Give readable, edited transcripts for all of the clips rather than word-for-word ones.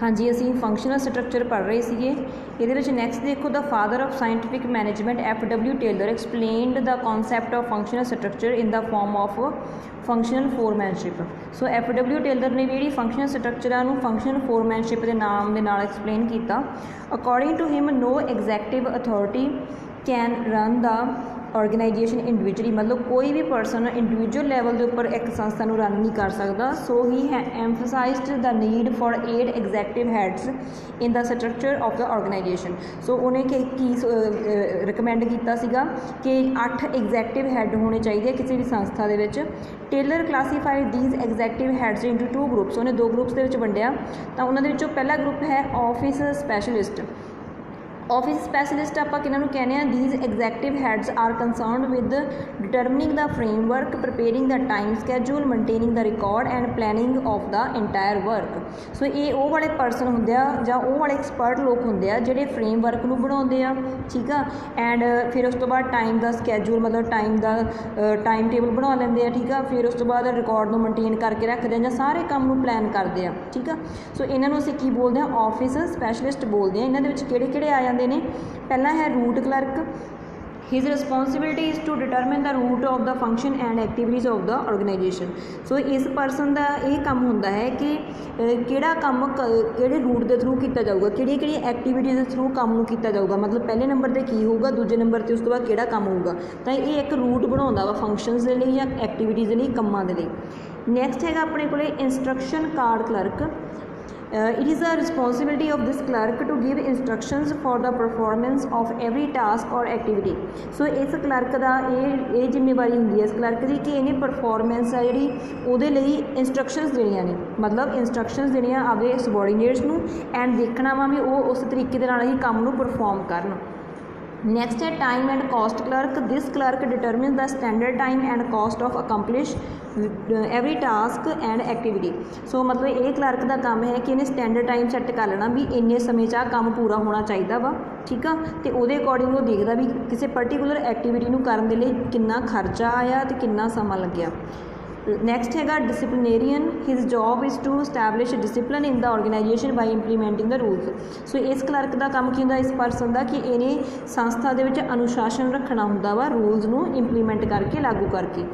हाँ जी, असी functional structure पढ़ रहे थे। ये नैक्सट देखो, the father of scientific management F.W. Taylor explained the concept of functional structure in the form of functional foremanship. So F.W. Taylor ने भी फंक्शनल स्ट्रक्चर फंक्शनल फोरमैनशिप के नाम के नाल एक्सप्लेन किया। According to him no executive authority can run the organisation individually, मतलब कोई भी परसन इंडिविजुअल लैवल के उपर एक संस्था को रन नहीं कर सकता। So he emphasised the need for 8 executive heads in the structure of the organisation. So उन्हें की रिकमेंड किया कि 8 एग्जैक्टिव हैड होने चाहिए किसी भी संस्था के विच। Taylor classified these executive heads into 2 groups, उन्हें 2 ग्रुप्स के वंडिया। तो उन्होंने पहला ग्रुप है ऑफिस स्पैशलिस्ट। ऑफिस स्पैशलिस्ट आप कहने these executive heads are concerned with determining the framework, preparing the time schedule, maintaining the record and planning of the entire work. So ये वो वाले परसन होंगे या वो वाले एक्सपर्ट लोग होंगे जोड़े फ्रेमवर्क को बनाते हैं, ठीक है। एंड फिर उस तो बाद टाइम का स्कैजूल, मतलब टाइम का टाइम टेबल बना लेंगे हैं, ठीक है। फिर उस तो बाद रिकॉर्ड को मेनटेन करके रखते हैं, सारे काम को प्लैन करते हैं, ठीक है। सो इन्होंने असीं की बोलते हैं, ऑफिस स्पैशलिस्ट बोलते हैं। इन्होंने किहड़े-किहड़े आ जाते हैं। पहला है route clerk. His responsibility is to determine the route of the function and activities of the organisation. So इस परसन का यह काम होंदा है कि किहड़ा काम किहड़े रूट के थ्रू किया जाऊगा, किहड़ी एक्टिविटीज़ के थ्रू काम किया जाऊगा, मतलब पहले नंबर पर की होगा, दूजे नंबर पर उस तो बाद किहड़ा काम होगा। तो ये एक रूट बनाउंदा वा फंक्शनस के लिए या एक्टिविटीज़ के लिए, कामां दे लई। नैक्सट है अपने को instruction card clerk. It is the responsibility of this clerk to give instructions for the performance of every task or activity. So इस क्लर्क का ये जिम्मेवारी होंगी है इस क्लर्क की कि इन्हें परफॉर्मेंस है जी उहदे लई इंस्ट्रक्शनस देनियां ने, मतलब इंस्ट्रक्शनस देनियां आपके सबॉर्डीनेट्स नूं एंड देखना वा भी वो उस तरीके दे नाल ही काम नूं परफॉर्म करन। नैक्सट है time and cost clerk. This clerk determine the standard time and cost of accomplish every task and activity. So मतलब ये क्लर्क का काम है कि इन्हें स्टैंडर्ड टाइम सैट कर लेना भी इन्ने समय च काम पूरा होना चाहिए वा, ठीक है। तो वो अकॉर्डिंग वो देखता भी किसी पर्टिकुलर एक्टिविटी को करने के लिए कितना खर्चा आया तो कितना समा लग्या। नैक्सट है disciplinarian. His job is to establish discipline in the organisation by implementing the rules. So इस क्लर्क का काम की होंदा, इस परसन का कि इन्हें संस्था के विच अनुशासन रखना होंदा वा, रूल्स नूं इंप्लीमेंट करके लागू करके।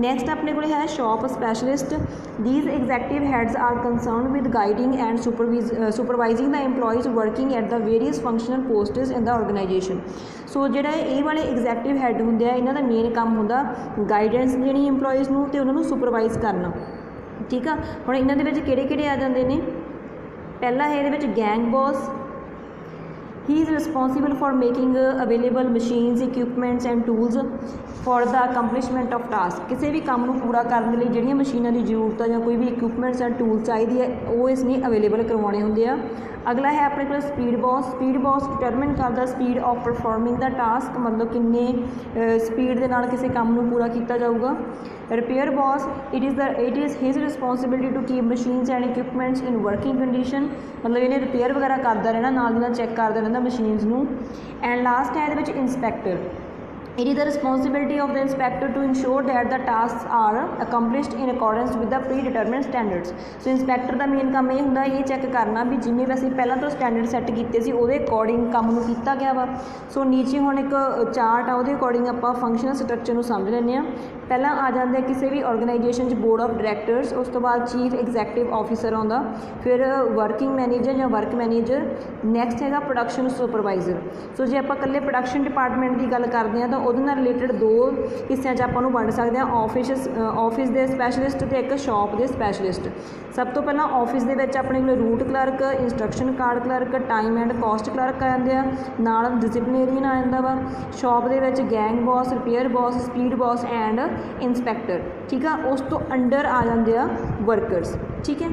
नैक्सट अपने को है shop specialist. These executive heads are concern with guiding and supervising the employees working at the various functional posts in the organisation. So जिहड़ा ये वाले एग्जैक्टिव हैड होंदे आ, इन्हां दा मेन काम होंदा गाइडेंस देनी एम्पलॉयज़ नूं ते उन्हां नूं सुपरवाइज करना, ठीक है। हुण इन्हां दे विच किहड़े-किहड़े आ जांदे ने। पहला है इहदे विच gang boss. He is responsible for making available machines, equipments and tools for the accomplishment of task. किसी भी काम को पूरा करने लिए जिहड़ियां मशीनों की जरूरत है या कोई भी इक्विपमेंट्स एंड टूल्स चाहिए है वो इसने अवेलेबल करवाने होंगे आ। अगला है अपने को speed boss. Speed boss determine करता speed of performing the task, मतलब किन्ने स्पीड के नाल किसी काम को पूरा किया जाऊगा। Repair boss. It is his responsibility to keep machines and equipments in working condition, मतलब इन्हें रिपेयर वगैरह करता रहना, नाल चैक करता रहना मशीनस नूं। एंड लास्ट है ये inspector. It is the responsibility of the inspector to ensure that the tasks are accomplished in accordance with the predetermined standards. So inspector का मेन काम ये होंदा ये चैक करना भी जिमें वैसे पहला तो स्टैंडर्ड सैट किए सी उहदे अकॉर्डिंग काम नूं कीता गया वा। सो नीचे हुण एक चार्ट आ उहदे अकॉर्डिंग आपां फंक्शनल स्ट्रक्चर नूं समझ लैंदे आ। पहला आ जाता है किसी भी ऑर्गेनाइजेशन बोर्ड ऑफ डायरैक्टर्स, उस तो बाद चीफ एग्जैक्टिव ऑफिसर आता, फिर वर्किंग मैनेजर या वर्क मैनेजर। नैक्सट है प्रोडक्शन सुपरवाइजर। सो जो आप कल्ले प्रोडक्शन डिपार्टमेंट की गल करते हैं तो उहदे नाल रिलेटेड 2 हिस्सों आपां नूं वंड सकते हैं, ऑफिस के स्पैशलिस्ट तो एक शॉप के स्पैशलिस्ट। सब तो पहला ऑफिस के अपने को route clerk, instruction card clerk, time and cost clerk आ जाते हैं, नाल डिसिप्लिनेरियन आ जाता वा। शॉप के gang boss, repair boss, speed boss and inspector, ठीक है। उस तो अंडर आ जाते हैं वर्कर्स, ठीक है।